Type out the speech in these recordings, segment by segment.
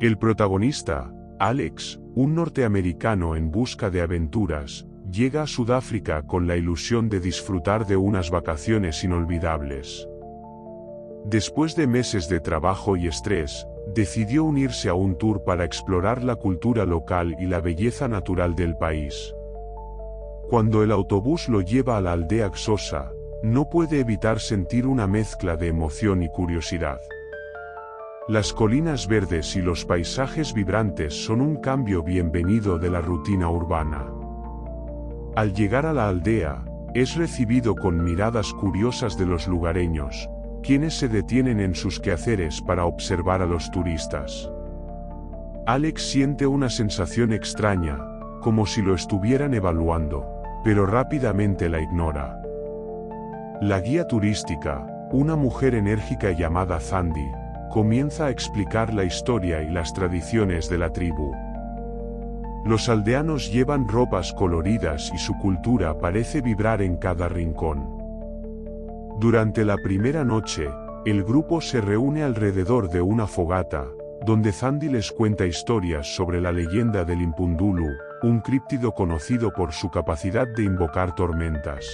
El protagonista, Alex, un norteamericano en busca de aventuras, llega a Sudáfrica con la ilusión de disfrutar de unas vacaciones inolvidables. Después de meses de trabajo y estrés, decidió unirse a un tour para explorar la cultura local y la belleza natural del país. Cuando el autobús lo lleva a la aldea Xhosa, no puede evitar sentir una mezcla de emoción y curiosidad. Las colinas verdes y los paisajes vibrantes son un cambio bienvenido de la rutina urbana. Al llegar a la aldea, es recibido con miradas curiosas de los lugareños, quienes se detienen en sus quehaceres para observar a los turistas. Alex siente una sensación extraña, como si lo estuvieran evaluando, pero rápidamente la ignora. La guía turística, una mujer enérgica llamada Thandi, comienza a explicar la historia y las tradiciones de la tribu. Los aldeanos llevan ropas coloridas y su cultura parece vibrar en cada rincón. Durante la primera noche, el grupo se reúne alrededor de una fogata, donde Thandi les cuenta historias sobre la leyenda del Impundulu, un críptido conocido por su capacidad de invocar tormentas.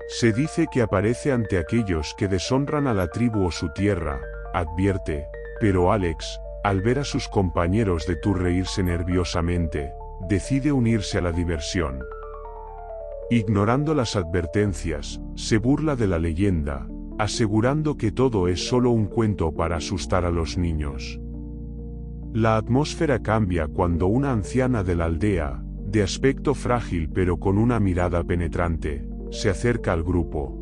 Se dice que aparece ante aquellos que deshonran a la tribu o su tierra, advierte, pero Alex, al ver a sus compañeros de tour reírse nerviosamente, decide unirse a la diversión. Ignorando las advertencias, se burla de la leyenda, asegurando que todo es solo un cuento para asustar a los niños. La atmósfera cambia cuando una anciana de la aldea, de aspecto frágil pero con una mirada penetrante, se acerca al grupo.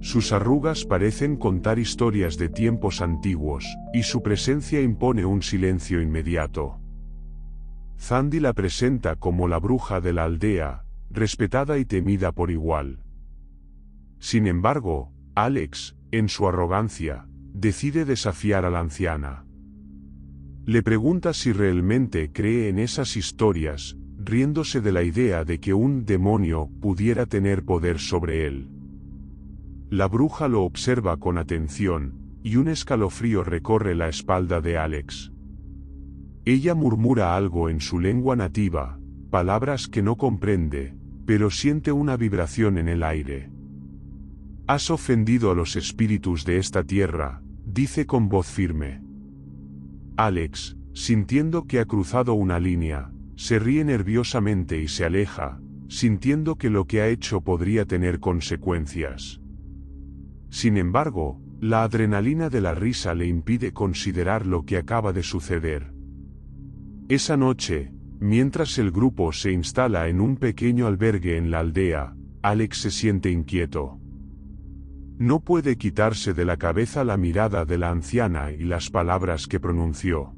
Sus arrugas parecen contar historias de tiempos antiguos, y su presencia impone un silencio inmediato. Thandi la presenta como la bruja de la aldea, respetada y temida por igual. Sin embargo, Alex, en su arrogancia, decide desafiar a la anciana. Le pregunta si realmente cree en esas historias, riéndose de la idea de que un demonio pudiera tener poder sobre él. La bruja lo observa con atención, y un escalofrío recorre la espalda de Alex. Ella murmura algo en su lengua nativa, palabras que no comprende, pero siente una vibración en el aire. «Has ofendido a los espíritus de esta tierra», dice con voz firme. Alex, sintiendo que ha cruzado una línea, se ríe nerviosamente y se aleja, sintiendo que lo que ha hecho podría tener consecuencias. Sin embargo, la adrenalina de la risa le impide considerar lo que acaba de suceder. Esa noche, mientras el grupo se instala en un pequeño albergue en la aldea, Alex se siente inquieto. No puede quitarse de la cabeza la mirada de la anciana y las palabras que pronunció.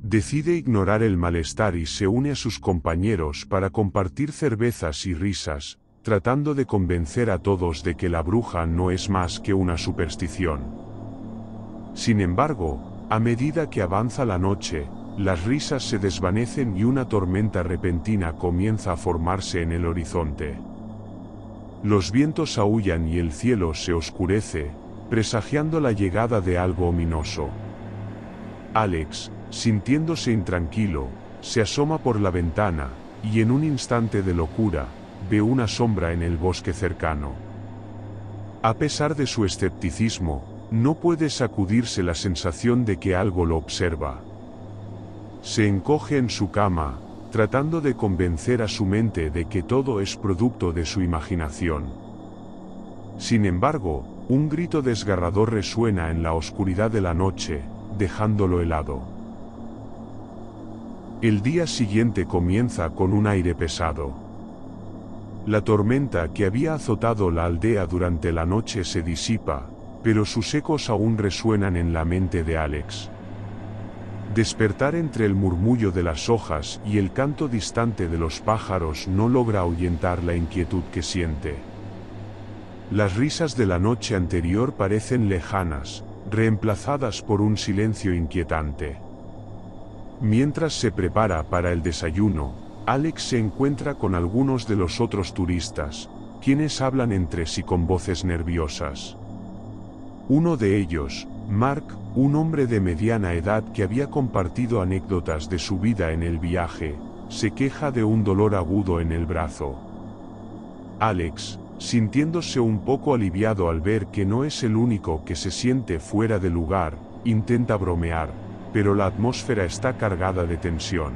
Decide ignorar el malestar y se une a sus compañeros para compartir cervezas y risas, tratando de convencer a todos de que la bruja no es más que una superstición. Sin embargo, a medida que avanza la noche, las risas se desvanecen y una tormenta repentina comienza a formarse en el horizonte. Los vientos aúllan y el cielo se oscurece, presagiando la llegada de algo ominoso. Alex, sintiéndose intranquilo, se asoma por la ventana, y en un instante de locura, ve una sombra en el bosque cercano. A pesar de su escepticismo, no puede sacudirse la sensación de que algo lo observa. Se encoge en su cama, tratando de convencer a su mente de que todo es producto de su imaginación. Sin embargo, un grito desgarrador resuena en la oscuridad de la noche, dejándolo helado. El día siguiente comienza con un aire pesado. La tormenta que había azotado la aldea durante la noche se disipa, pero sus ecos aún resuenan en la mente de Alex. Despertar entre el murmullo de las hojas y el canto distante de los pájaros no logra ahuyentar la inquietud que siente. Las risas de la noche anterior parecen lejanas, reemplazadas por un silencio inquietante. Mientras se prepara para el desayuno, Alex se encuentra con algunos de los otros turistas, quienes hablan entre sí con voces nerviosas. Uno de ellos, Mark, un hombre de mediana edad que había compartido anécdotas de su vida en el viaje, se queja de un dolor agudo en el brazo. Alex, sintiéndose un poco aliviado al ver que no es el único que se siente fuera de lugar, intenta bromear, pero la atmósfera está cargada de tensión.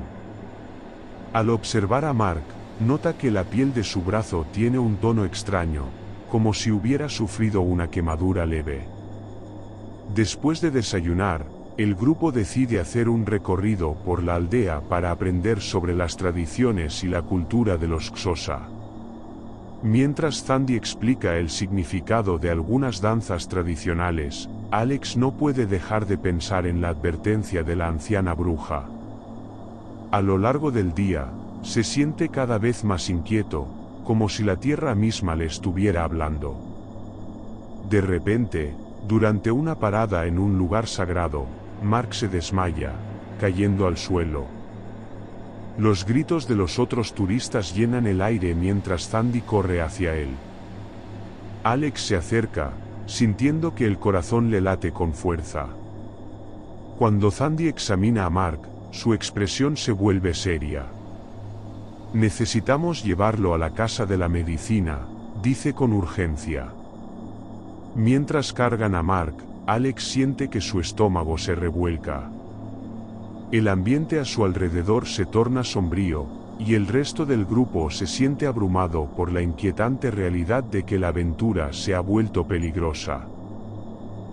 Al observar a Mark, nota que la piel de su brazo tiene un tono extraño, como si hubiera sufrido una quemadura leve. Después de desayunar, el grupo decide hacer un recorrido por la aldea para aprender sobre las tradiciones y la cultura de los Xhosa. Mientras Thandi explica el significado de algunas danzas tradicionales, Alex no puede dejar de pensar en la advertencia de la anciana bruja. A lo largo del día, se siente cada vez más inquieto, como si la tierra misma le estuviera hablando. De repente, durante una parada en un lugar sagrado, Mark se desmaya, cayendo al suelo. Los gritos de los otros turistas llenan el aire mientras Thandi corre hacia él. Alex se acerca, sintiendo que el corazón le late con fuerza. Cuando Thandi examina a Mark, su expresión se vuelve seria. Necesitamos llevarlo a la casa de la medicina, dice con urgencia. Mientras cargan a Mark, Alex siente que su estómago se revuelca. El ambiente a su alrededor se torna sombrío, y el resto del grupo se siente abrumado por la inquietante realidad de que la aventura se ha vuelto peligrosa.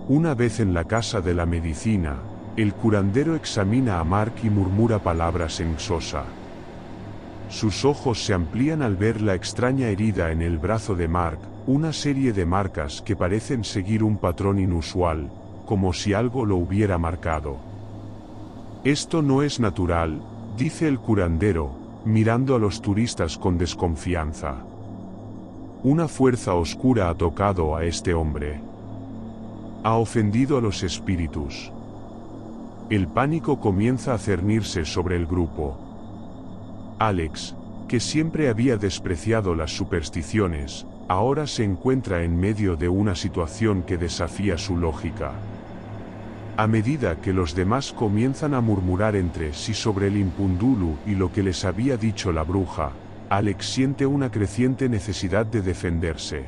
Una vez en la casa de la medicina, el curandero examina a Mark y murmura palabras en Xhosa. Sus ojos se amplían al ver la extraña herida en el brazo de Mark, una serie de marcas que parecen seguir un patrón inusual, como si algo lo hubiera marcado. Esto no es natural, dice el curandero, mirando a los turistas con desconfianza. Una fuerza oscura ha tocado a este hombre. Ha ofendido a los espíritus. El pánico comienza a cernirse sobre el grupo. Alex, que siempre había despreciado las supersticiones, ahora se encuentra en medio de una situación que desafía su lógica. A medida que los demás comienzan a murmurar entre sí sobre el impundulu y lo que les había dicho la bruja, Alex siente una creciente necesidad de defenderse.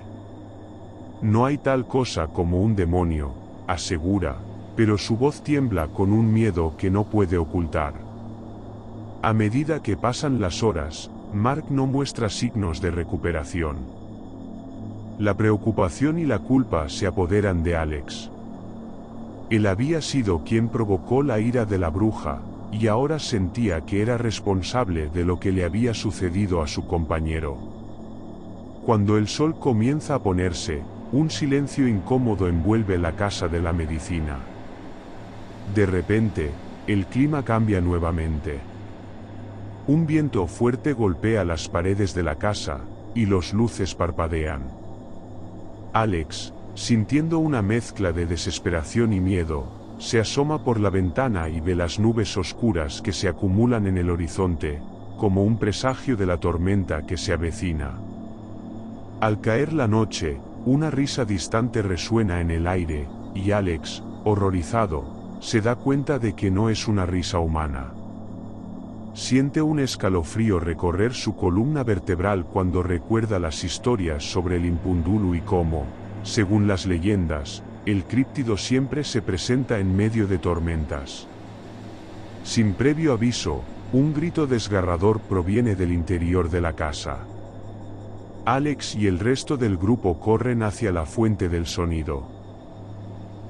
No hay tal cosa como un demonio, asegura, pero su voz tiembla con un miedo que no puede ocultar. A medida que pasan las horas, Mark no muestra signos de recuperación. La preocupación y la culpa se apoderan de Alex. Él había sido quien provocó la ira de la bruja, y ahora sentía que era responsable de lo que le había sucedido a su compañero. Cuando el sol comienza a ponerse, un silencio incómodo envuelve la casa de la medicina. De repente, el clima cambia nuevamente. Un viento fuerte golpea las paredes de la casa, y las luces parpadean. Alex, sintiendo una mezcla de desesperación y miedo, se asoma por la ventana y ve las nubes oscuras que se acumulan en el horizonte, como un presagio de la tormenta que se avecina. Al caer la noche, una risa distante resuena en el aire, y Alex, horrorizado, se da cuenta de que no es una risa humana. Siente un escalofrío recorrer su columna vertebral cuando recuerda las historias sobre el impundulu y cómo, según las leyendas, el críptido siempre se presenta en medio de tormentas. Sin previo aviso, un grito desgarrador proviene del interior de la casa. Alex y el resto del grupo corren hacia la fuente del sonido.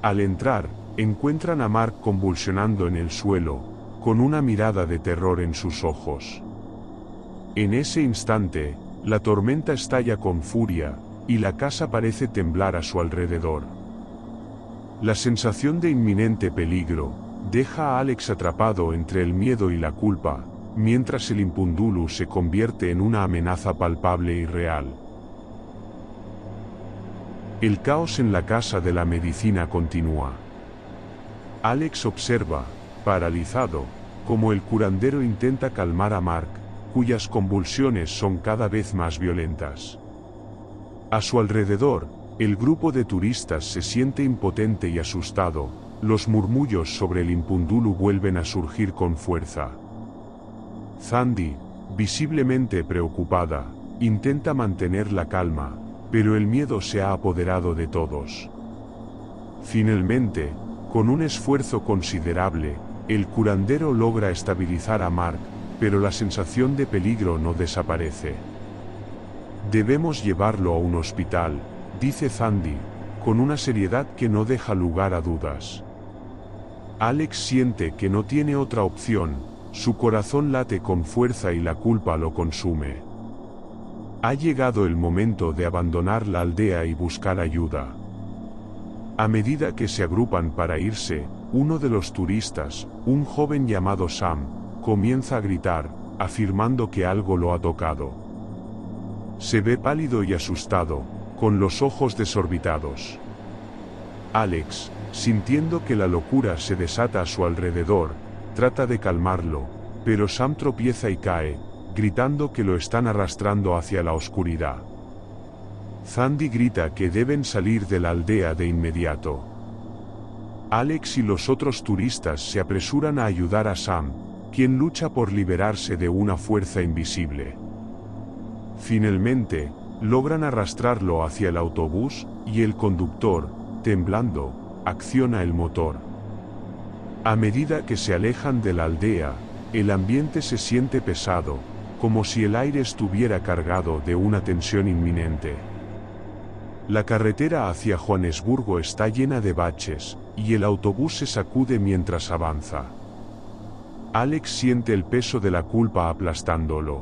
Al entrar, encuentran a Mark convulsionando en el suelo, con una mirada de terror en sus ojos. En ese instante, la tormenta estalla con furia, y la casa parece temblar a su alrededor. La sensación de inminente peligro deja a Alex atrapado entre el miedo y la culpa, mientras el impundulu se convierte en una amenaza palpable y real. El caos en la casa de la medicina continúa. Alex observa, paralizado, como el curandero intenta calmar a Mark, cuyas convulsiones son cada vez más violentas. A su alrededor, el grupo de turistas se siente impotente y asustado, los murmullos sobre el Impundulu vuelven a surgir con fuerza. Thandi, visiblemente preocupada, intenta mantener la calma, pero el miedo se ha apoderado de todos. Finalmente, con un esfuerzo considerable, el curandero logra estabilizar a Mark, pero la sensación de peligro no desaparece. Debemos llevarlo a un hospital, dice Thandi, con una seriedad que no deja lugar a dudas. Alex siente que no tiene otra opción, su corazón late con fuerza y la culpa lo consume. Ha llegado el momento de abandonar la aldea y buscar ayuda. A medida que se agrupan para irse, uno de los turistas, un joven llamado Sam, comienza a gritar, afirmando que algo lo ha tocado. Se ve pálido y asustado, con los ojos desorbitados. Alex, sintiendo que la locura se desata a su alrededor, trata de calmarlo, pero Sam tropieza y cae, gritando que lo están arrastrando hacia la oscuridad. Thandi grita que deben salir de la aldea de inmediato. Alex y los otros turistas se apresuran a ayudar a Sam, quien lucha por liberarse de una fuerza invisible. Finalmente, logran arrastrarlo hacia el autobús, y el conductor, temblando, acciona el motor. A medida que se alejan de la aldea, el ambiente se siente pesado, como si el aire estuviera cargado de una tensión inminente. La carretera hacia Johannesburgo está llena de baches, y el autobús se sacude mientras avanza. Alex siente el peso de la culpa aplastándolo.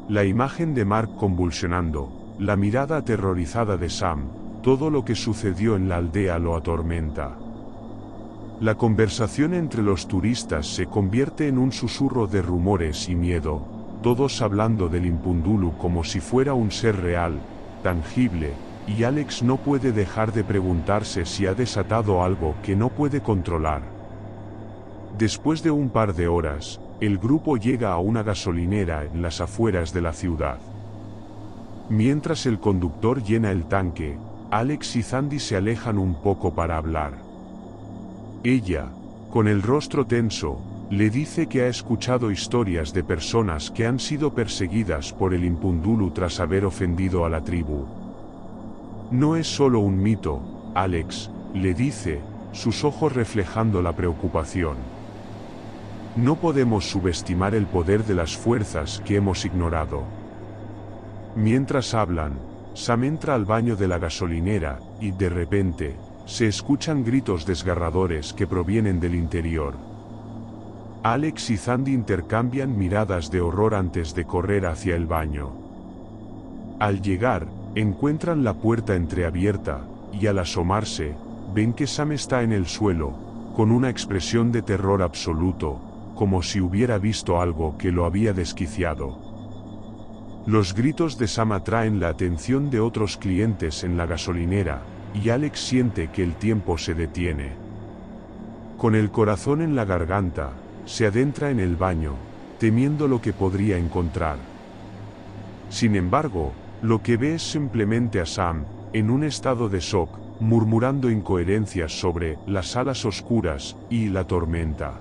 La imagen de Mark convulsionando, la mirada aterrorizada de Sam, todo lo que sucedió en la aldea lo atormenta. La conversación entre los turistas se convierte en un susurro de rumores y miedo, todos hablando del Impundulu como si fuera un ser real, tangible, y Alex no puede dejar de preguntarse si ha desatado algo que no puede controlar. Después de un par de horas, el grupo llega a una gasolinera en las afueras de la ciudad. Mientras el conductor llena el tanque, Alex y Thandi se alejan un poco para hablar. Ella, con el rostro tenso, le dice que ha escuchado historias de personas que han sido perseguidas por el Impundulu tras haber ofendido a la tribu. No es solo un mito, Alex, le dice, sus ojos reflejando la preocupación. No podemos subestimar el poder de las fuerzas que hemos ignorado. Mientras hablan, Sam entra al baño de la gasolinera, y de repente, se escuchan gritos desgarradores que provienen del interior. Alex y Thandi intercambian miradas de horror antes de correr hacia el baño. Al llegar, encuentran la puerta entreabierta, y al asomarse, ven que Sam está en el suelo, con una expresión de terror absoluto, como si hubiera visto algo que lo había desquiciado. Los gritos de Sam atraen la atención de otros clientes en la gasolinera, y Alex siente que el tiempo se detiene. Con el corazón en la garganta, se adentra en el baño, temiendo lo que podría encontrar. Sin embargo, lo que ve es simplemente a Sam, en un estado de shock, murmurando incoherencias sobre las alas oscuras y la tormenta.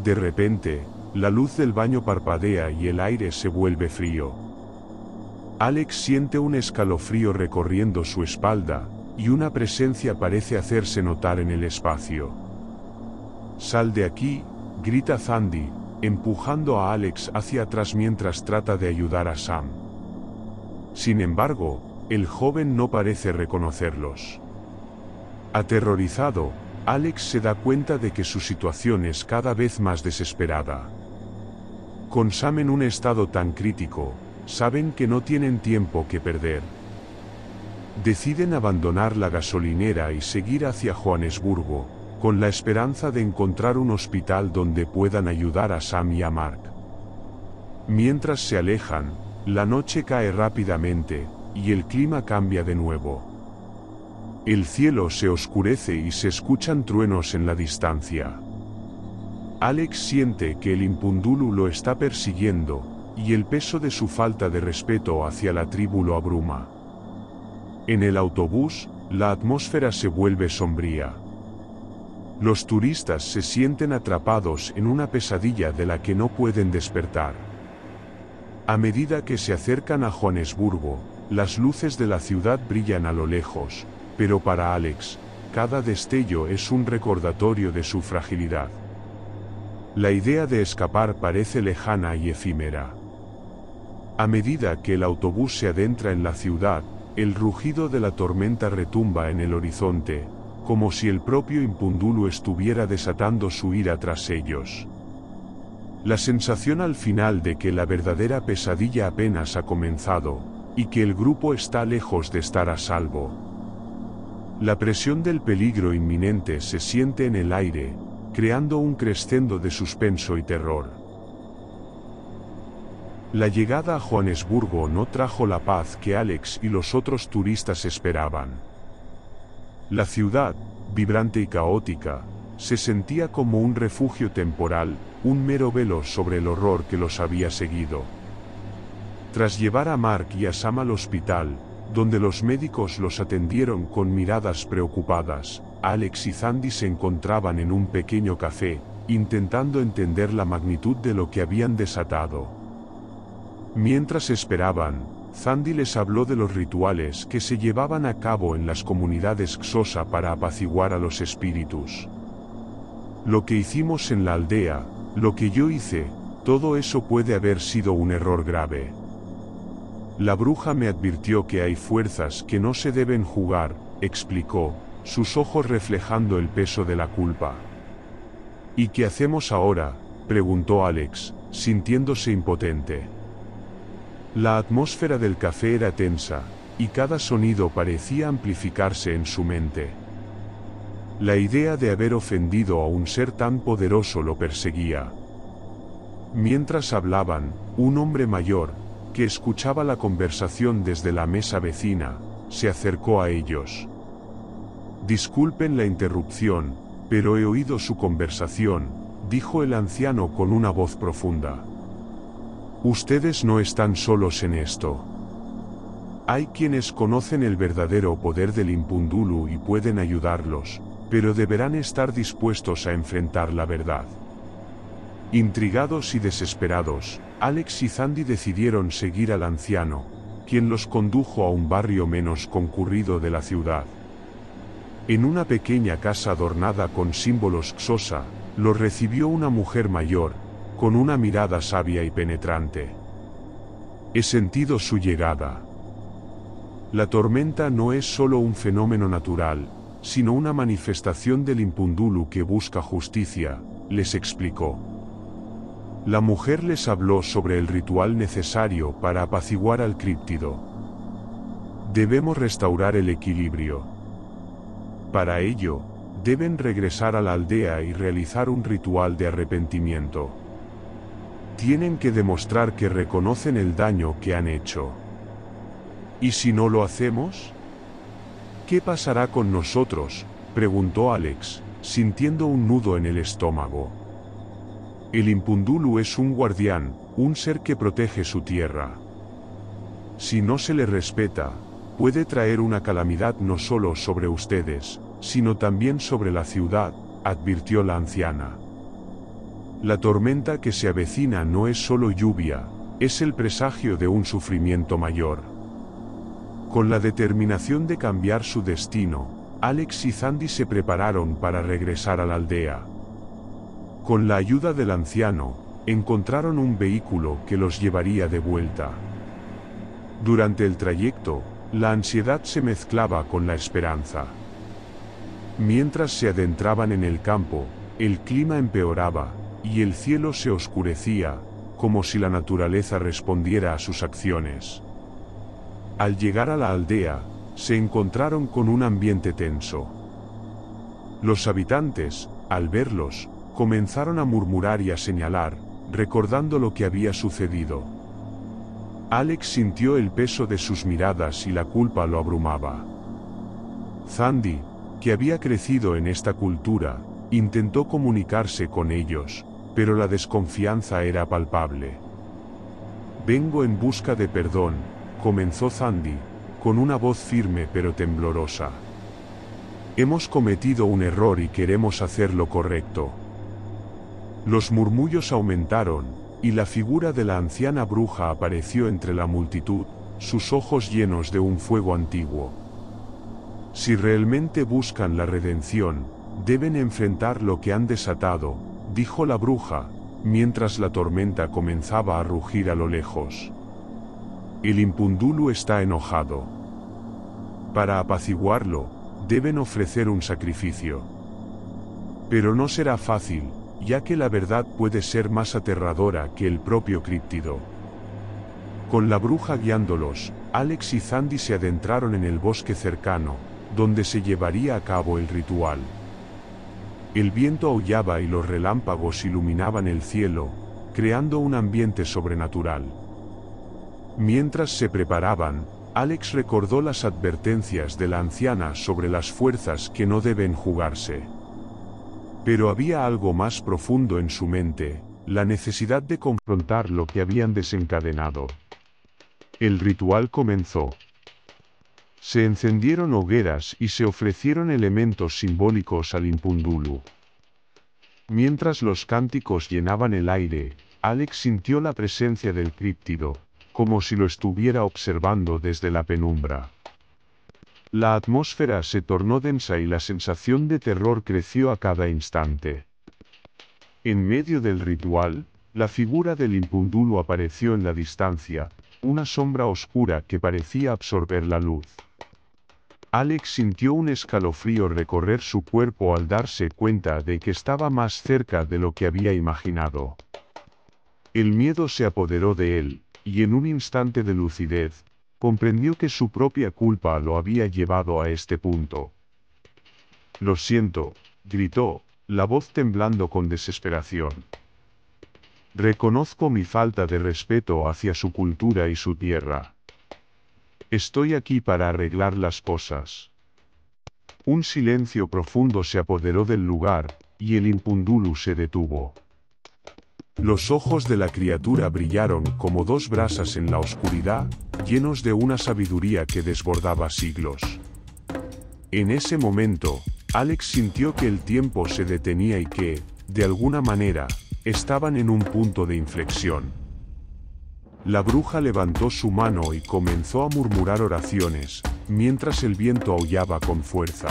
De repente, la luz del baño parpadea y el aire se vuelve frío. Alex siente un escalofrío recorriendo su espalda, y una presencia parece hacerse notar en el espacio. «Sal de aquí», grita Thandi, empujando a Alex hacia atrás mientras trata de ayudar a Sam. Sin embargo, el joven no parece reconocerlos. Aterrorizado, Alex se da cuenta de que su situación es cada vez más desesperada. Con Sam en un estado tan crítico, saben que no tienen tiempo que perder. Deciden abandonar la gasolinera y seguir hacia Johannesburgo, con la esperanza de encontrar un hospital donde puedan ayudar a Sam y a Mark. Mientras se alejan, la noche cae rápidamente, y el clima cambia de nuevo. El cielo se oscurece y se escuchan truenos en la distancia. Alex siente que el Impundulu lo está persiguiendo, y el peso de su falta de respeto hacia la tribu lo abruma. En el autobús, la atmósfera se vuelve sombría. Los turistas se sienten atrapados en una pesadilla de la que no pueden despertar. A medida que se acercan a Johannesburgo, las luces de la ciudad brillan a lo lejos, pero para Alex, cada destello es un recordatorio de su fragilidad. La idea de escapar parece lejana y efímera. A medida que el autobús se adentra en la ciudad, el rugido de la tormenta retumba en el horizonte, como si el propio Impundulu estuviera desatando su ira tras ellos. La sensación al final de que la verdadera pesadilla apenas ha comenzado, y que el grupo está lejos de estar a salvo. La presión del peligro inminente se siente en el aire, creando un crescendo de suspenso y terror. La llegada a Johannesburgo no trajo la paz que Alex y los otros turistas esperaban. La ciudad, vibrante y caótica, se sentía como un refugio temporal, un mero velo sobre el horror que los había seguido. Tras llevar a Mark y a Sam al hospital, donde los médicos los atendieron con miradas preocupadas, Alex y Thandi se encontraban en un pequeño café, intentando entender la magnitud de lo que habían desatado. Mientras esperaban, Thandi les habló de los rituales que se llevaban a cabo en las comunidades Xhosa para apaciguar a los espíritus. Lo que hicimos en la aldea, lo que yo hice, todo eso puede haber sido un error grave. La bruja me advirtió que hay fuerzas que no se deben jugar, explicó, sus ojos reflejando el peso de la culpa. ¿Y qué hacemos ahora?, preguntó Alex, sintiéndose impotente. La atmósfera del café era tensa, y cada sonido parecía amplificarse en su mente. La idea de haber ofendido a un ser tan poderoso lo perseguía. Mientras hablaban, un hombre mayor, que escuchaba la conversación desde la mesa vecina, se acercó a ellos. Disculpen la interrupción, pero he oído su conversación, dijo el anciano con una voz profunda. Ustedes no están solos en esto. Hay quienes conocen el verdadero poder del Impundulu y pueden ayudarlos, pero deberán estar dispuestos a enfrentar la verdad. Intrigados y desesperados, Alex y Thandi decidieron seguir al anciano, quien los condujo a un barrio menos concurrido de la ciudad. En una pequeña casa adornada con símbolos Xhosa, los recibió una mujer mayor, con una mirada sabia y penetrante. He sentido su llegada. La tormenta no es solo un fenómeno natural, sino una manifestación del Impundulu que busca justicia, les explicó. La mujer les habló sobre el ritual necesario para apaciguar al críptido. Debemos restaurar el equilibrio. Para ello, deben regresar a la aldea y realizar un ritual de arrepentimiento. Tienen que demostrar que reconocen el daño que han hecho. ¿Y si no lo hacemos? ¿Qué pasará con nosotros?, preguntó Alex, sintiendo un nudo en el estómago. El Impundulu es un guardián, un ser que protege su tierra. Si no se le respeta, puede traer una calamidad no solo sobre ustedes, sino también sobre la ciudad, advirtió la anciana. La tormenta que se avecina no es solo lluvia, es el presagio de un sufrimiento mayor. Con la determinación de cambiar su destino, Alex y Thandi se prepararon para regresar a la aldea. Con la ayuda del anciano, encontraron un vehículo que los llevaría de vuelta. Durante el trayecto, la ansiedad se mezclaba con la esperanza. Mientras se adentraban en el campo, el clima empeoraba, y el cielo se oscurecía, como si la naturaleza respondiera a sus acciones. Al llegar a la aldea, se encontraron con un ambiente tenso. Los habitantes, al verlos, comenzaron a murmurar y a señalar, recordando lo que había sucedido. Alex sintió el peso de sus miradas y la culpa lo abrumaba. Thandi, que había crecido en esta cultura, intentó comunicarse con ellos, pero la desconfianza era palpable. Vengo en busca de perdón, comenzó Thandi, con una voz firme pero temblorosa. Hemos cometido un error y queremos hacer lo correcto. Los murmullos aumentaron, y la figura de la anciana bruja apareció entre la multitud, sus ojos llenos de un fuego antiguo. Si realmente buscan la redención, deben enfrentar lo que han desatado, dijo la bruja, mientras la tormenta comenzaba a rugir a lo lejos. El Impundulu está enojado. Para apaciguarlo, deben ofrecer un sacrificio. Pero no será fácil, ya que la verdad puede ser más aterradora que el propio críptido. Con la bruja guiándolos, Alex y Zandy se adentraron en el bosque cercano, donde se llevaría a cabo el ritual. El viento aullaba y los relámpagos iluminaban el cielo, creando un ambiente sobrenatural. Mientras se preparaban, Alex recordó las advertencias de la anciana sobre las fuerzas que no deben jugarse. Pero había algo más profundo en su mente, la necesidad de confrontar lo que habían desencadenado. El ritual comenzó. Se encendieron hogueras y se ofrecieron elementos simbólicos al Impundulu. Mientras los cánticos llenaban el aire, Alex sintió la presencia del críptido, como si lo estuviera observando desde la penumbra. La atmósfera se tornó densa y la sensación de terror creció a cada instante. En medio del ritual, la figura del Impundulu apareció en la distancia, una sombra oscura que parecía absorber la luz. Alex sintió un escalofrío recorrer su cuerpo al darse cuenta de que estaba más cerca de lo que había imaginado. El miedo se apoderó de él, y en un instante de lucidez, comprendió que su propia culpa lo había llevado a este punto. «Lo siento», gritó, la voz temblando con desesperación. «Reconozco mi falta de respeto hacia su cultura y su tierra. Estoy aquí para arreglar las cosas». Un silencio profundo se apoderó del lugar, y el Impundulu se detuvo. Los ojos de la criatura brillaron como dos brasas en la oscuridad, llenos de una sabiduría que desbordaba siglos. En ese momento, Alex sintió que el tiempo se detenía y que, de alguna manera, estaban en un punto de inflexión. La bruja levantó su mano y comenzó a murmurar oraciones, mientras el viento aullaba con fuerza.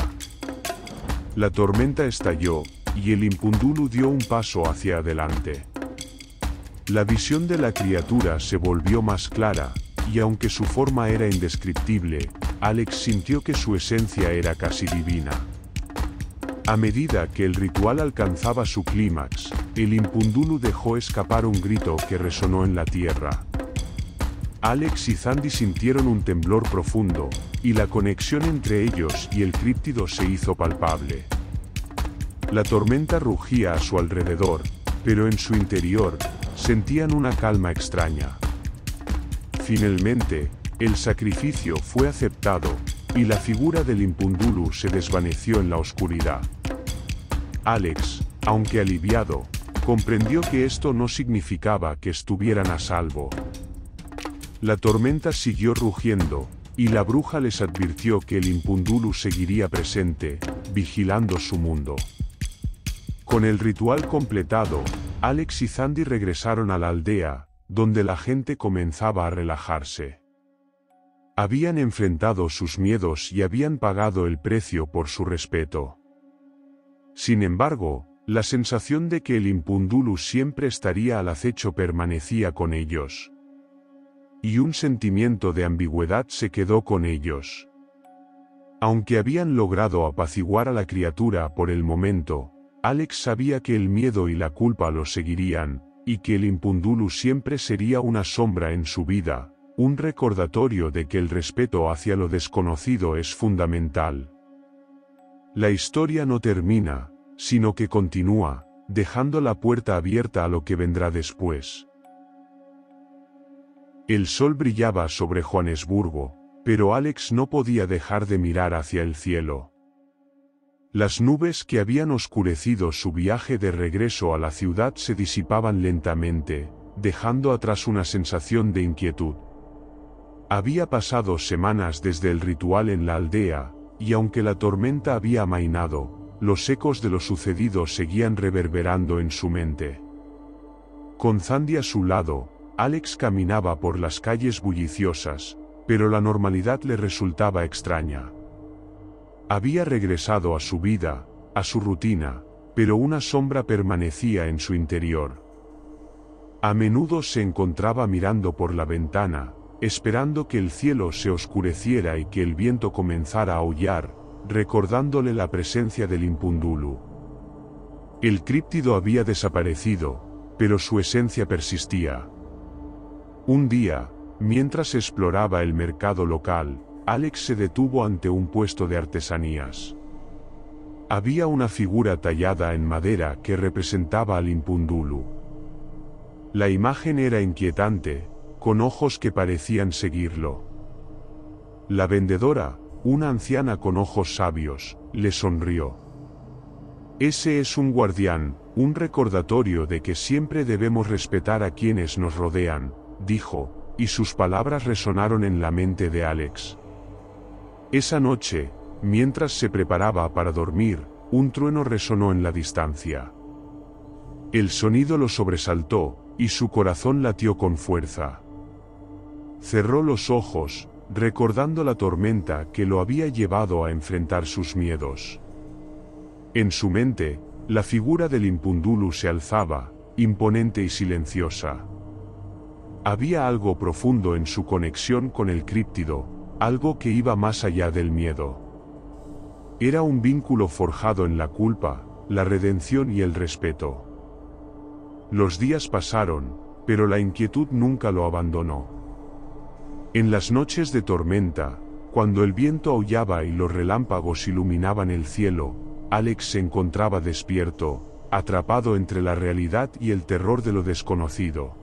La tormenta estalló, y el Impundulu dio un paso hacia adelante. La visión de la criatura se volvió más clara, y aunque su forma era indescriptible, Alex sintió que su esencia era casi divina. A medida que el ritual alcanzaba su clímax, el Impundulu dejó escapar un grito que resonó en la tierra. Alex y Zandy sintieron un temblor profundo, y la conexión entre ellos y el críptido se hizo palpable. La tormenta rugía a su alrededor, pero en su interior, sentían una calma extraña. Finalmente, el sacrificio fue aceptado, y la figura del Impundulu se desvaneció en la oscuridad. Alex, aunque aliviado, comprendió que esto no significaba que estuvieran a salvo. La tormenta siguió rugiendo, y la bruja les advirtió que el Impundulu seguiría presente, vigilando su mundo. Con el ritual completado, Alex y Zandy regresaron a la aldea, donde la gente comenzaba a relajarse. Habían enfrentado sus miedos y habían pagado el precio por su respeto. Sin embargo, la sensación de que el Impundulu siempre estaría al acecho permanecía con ellos. Y un sentimiento de ambigüedad se quedó con ellos. Aunque habían logrado apaciguar a la criatura por el momento, Alex sabía que el miedo y la culpa los seguirían, y que el Impundulu siempre sería una sombra en su vida, un recordatorio de que el respeto hacia lo desconocido es fundamental. La historia no termina, sino que continúa, dejando la puerta abierta a lo que vendrá después. El sol brillaba sobre Johannesburgo, pero Alex no podía dejar de mirar hacia el cielo. Las nubes que habían oscurecido su viaje de regreso a la ciudad se disipaban lentamente, dejando atrás una sensación de inquietud. Había pasado semanas desde el ritual en la aldea, y aunque la tormenta había amainado, los ecos de lo sucedido seguían reverberando en su mente. Con Thandi a su lado, Alex caminaba por las calles bulliciosas, pero la normalidad le resultaba extraña. Había regresado a su vida, a su rutina, pero una sombra permanecía en su interior. A menudo se encontraba mirando por la ventana, esperando que el cielo se oscureciera y que el viento comenzara a aullar, recordándole la presencia del Impundulu. El críptido había desaparecido, pero su esencia persistía. Un día, mientras exploraba el mercado local, Alex se detuvo ante un puesto de artesanías. Había una figura tallada en madera que representaba al Impundulu. La imagen era inquietante, con ojos que parecían seguirlo. La vendedora, una anciana con ojos sabios, le sonrió. Ese es un guardián, un recordatorio de que siempre debemos respetar a quienes nos rodean, dijo, y sus palabras resonaron en la mente de Alex. Esa noche, mientras se preparaba para dormir, un trueno resonó en la distancia. El sonido lo sobresaltó, y su corazón latió con fuerza. Cerró los ojos, recordando la tormenta que lo había llevado a enfrentar sus miedos. En su mente, la figura del Impundulu se alzaba, imponente y silenciosa. Había algo profundo en su conexión con el críptido, algo que iba más allá del miedo. Era un vínculo forjado en la culpa, la redención y el respeto. Los días pasaron, pero la inquietud nunca lo abandonó. En las noches de tormenta, cuando el viento aullaba y los relámpagos iluminaban el cielo, Alex se encontraba despierto, atrapado entre la realidad y el terror de lo desconocido.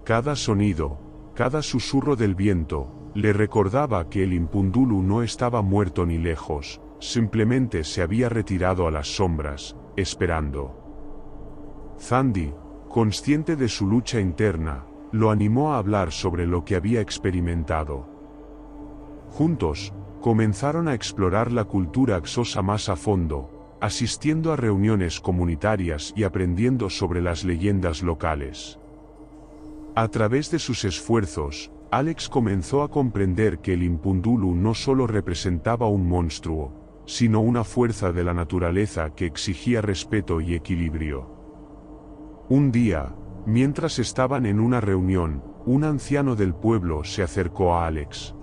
Cada sonido, cada susurro del viento, le recordaba que el Impundulu no estaba muerto ni lejos, simplemente se había retirado a las sombras, esperando. Thandi, consciente de su lucha interna, lo animó a hablar sobre lo que había experimentado. Juntos, comenzaron a explorar la cultura Xhosa más a fondo, asistiendo a reuniones comunitarias y aprendiendo sobre las leyendas locales. A través de sus esfuerzos, Alex comenzó a comprender que el Impundulu no solo representaba un monstruo, sino una fuerza de la naturaleza que exigía respeto y equilibrio. Un día, mientras estaban en una reunión, un anciano del pueblo se acercó a Alex.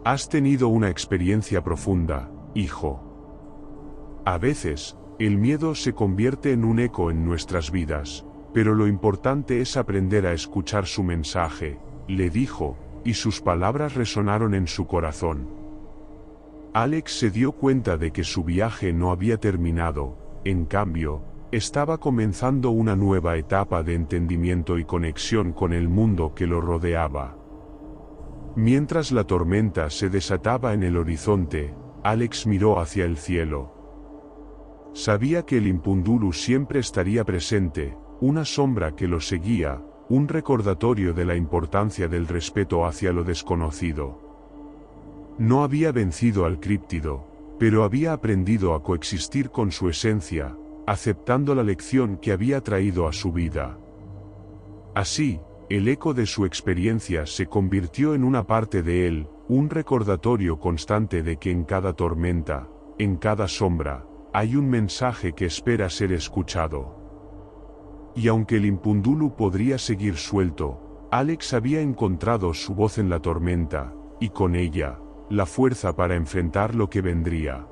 «Has tenido una experiencia profunda, hijo. A veces, el miedo se convierte en un eco en nuestras vidas, pero lo importante es aprender a escuchar su mensaje», le dijo, y sus palabras resonaron en su corazón. Alex se dio cuenta de que su viaje no había terminado, en cambio, estaba comenzando una nueva etapa de entendimiento y conexión con el mundo que lo rodeaba. Mientras la tormenta se desataba en el horizonte, Alex miró hacia el cielo. Sabía que el Impundulu siempre estaría presente, una sombra que lo seguía, un recordatorio de la importancia del respeto hacia lo desconocido. No había vencido al críptido, pero había aprendido a coexistir con su esencia, aceptando la lección que había traído a su vida. Así, el eco de su experiencia se convirtió en una parte de él, un recordatorio constante de que en cada tormenta, en cada sombra, hay un mensaje que espera ser escuchado. Y aunque el Impundulu podría seguir suelto, Alex había encontrado su voz en la tormenta, y con ella, la fuerza para enfrentar lo que vendría.